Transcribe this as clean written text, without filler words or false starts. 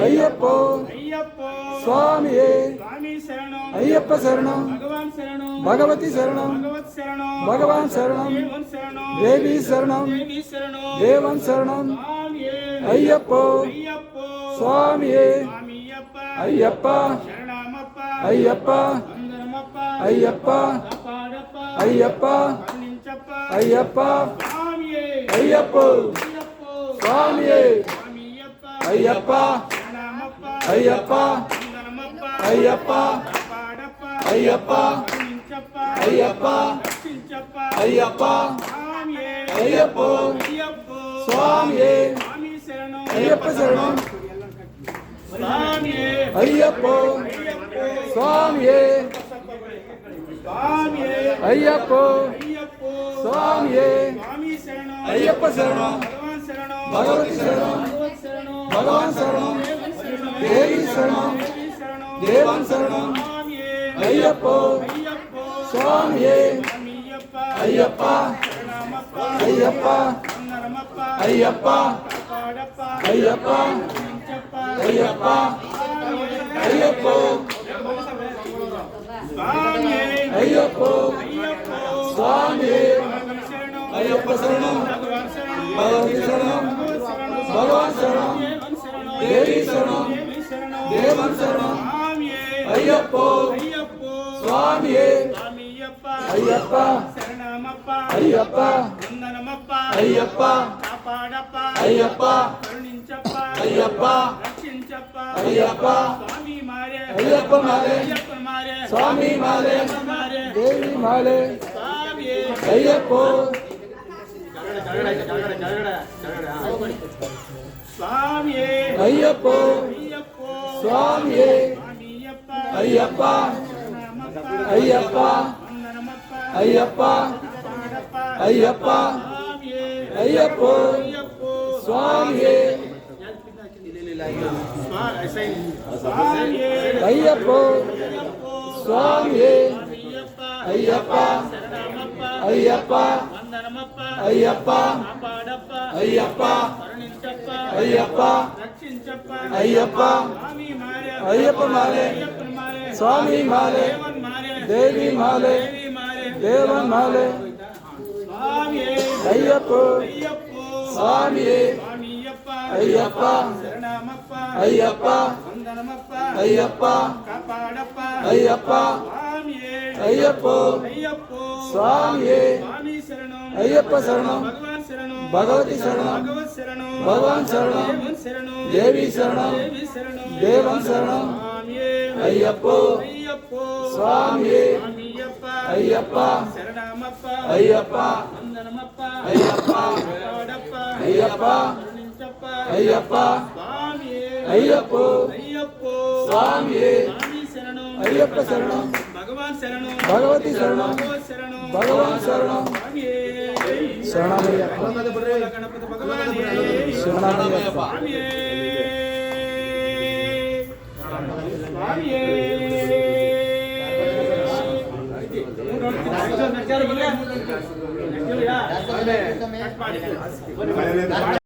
అయ్యప్పో అయ్యప్పో స్వామియే స్వామి శరణం అయ్యప్ప శరణం భగవాన్ శరణం భగవతి శరణం భగవత్ శరణం భగవాన్ శరణం దేవన్ శరణం దేవి శరణం దేవి శరణం దేవన్ శరణం స్వామియే అయ్యప్పో అయ్యప్పో స్వామియే స్వామియప్ప అయ్యప్ప శరణమప్ప అయ్యప్ప వందనమప్ప అయ్యప్ప కాపాడప్ప అయ్యప్ప కరుణించప్ప అయ్యప్ప స్వామియే అయ్యప్పో అయ్యప్పో స్వామియే స్వామియప్ప అయ్యప్ప శరణమప్ప అయ్యప్ప వందనమప్ప అయ్యప్ప కాపాడప్ప అయ్యప్ప కరుణించప్ప అయ్యప్ప రక్షించప్ప అయ్యప్ప స్వామియే అయ్యప్పో అయ్యప్పో స్వామియే స్వామి శరణం అయ్యప్ప శరణం స్వామియే అయ్యప్పో అయ్యప్పో స్వామియే స్వామియే అయ్యప్పో అయ్యప్పో స్వామియే స్వామి శరణం అయ్యప్ప శరణం భగవాన్ శరణం భగవతి శరణం భగవత్ శరణం భగవాన్ శరణం దేవన్ శరణం దేవి శరణం దేవి శరణం దేవన్ శరణం స్వామియే అయ్యప్పో అయ్యప్పో స్వామియే స్వామియప్ప అయ్యప్ప శరణమప్ప అయ్యప్ప వందనమప్ప అయ్యప్ప కాపాడప్ప అయ్యప్ప కరుణించప్ప అయ్యప్ప స్వామియే అయ్యప్పో స్వామియే అయ్యప్పో అయ్యప్పో స్వామియే భగవాన్ శరణం అయ్యప్ప శరణం భగవాన్ శరణం భగవతి శరణం భగవాన్ శరణం దేవన్ శరణం దేవి శరణం దేవి శరణం దేవన్ శరణం స్వామియే అయ్యప్పో అయ్యప్పో స్వామియే స్వామియప్ప అయ్యప్ప శరణమప్ప అయ్యప్ప వందనమప్ప అయ్యప్ప కాపాడప్ప అయ్యప్ప కరుణించప్ప అయ్యప్ప రక్షించప్ప అయ్యప్ప స్వామి మారే అయ్యప్ప మారే అయ్యప్ప మారే స్వామి మాలే అయ్యప్ప మారే దేవి మాలే స్వామియే అయ్యప్పో స్వామియే అయ్యప్పో అయ్యప్పో స్వామియే స్వామియప్ప అయ్యప్ప శరణమప్ప అయ్యప్ప వందనమప్ప అయ్యప్ప కాపాడప్ప అయ్యప్ప స్వామియే అయ్యప్పో అయ్యప్పో స్వామియే స్వామియే అయ్యప్పో అయ్యప్పో స్వామియే స్వామియప్ప అయ్యప్ప శరణమప్ప అయ్యప్ప వందనమప్ప అయ్యప్ప కాపాడప్ప అయ్యప్ప కరుణించప్ప అయ్యప్ప రక్షించప్ప అయ్యప్ప స్వామి మారే అయ్యప్ప మాలే అయ్యప్ప మారే స్వామి మాలే దేవన్ మారే దేవి మాలే దేవి మారే దేవన్ మాలే స్వామియే అయ్యప్పో అయ్యప్పో స్వామియే స్వామియప్ప అయ్యప్ప శరణమప్ప అయ్యప్ప వందనమప్ప అయ్యప్ప కాపాడప్ప అయ్యప్ప స్వామియే అయ్యప్పో అయ్యప్పో స్వామియే స్వామి శరణం అయ్యప్ప శరణం భగవాన్ శరణం భగవతి శరణం భగవత్ శరణం భగవాన్ శరణం దేవన్ శరణం దేవి శరణం దేవి శరణం దేవన్ శరణం స్వామియే అయ్యప్పో అయ్యప్పో స్వామియే స్వామియప్ప అయ్యప్ప శరణమప్ప అయ్యప్ప వందనమప్ప అయ్యప్ప కాపాడప్ప అయ్యప్ప కరుణించప్ప అయ్యప్ప స్వామియే అయ్యప్పో అయ్యప్పో స్వామియే స్వామి శరణం అయ్యప్ప శరణం భగవాన్ శరణం భగవతి శరణం భగవత్ శరణం భగవాన్ శరణం స్వామియే శరణమయ్యప్ప గణపతి భగవానే శరణమయ్యప్ప స్వామియే స్వామియే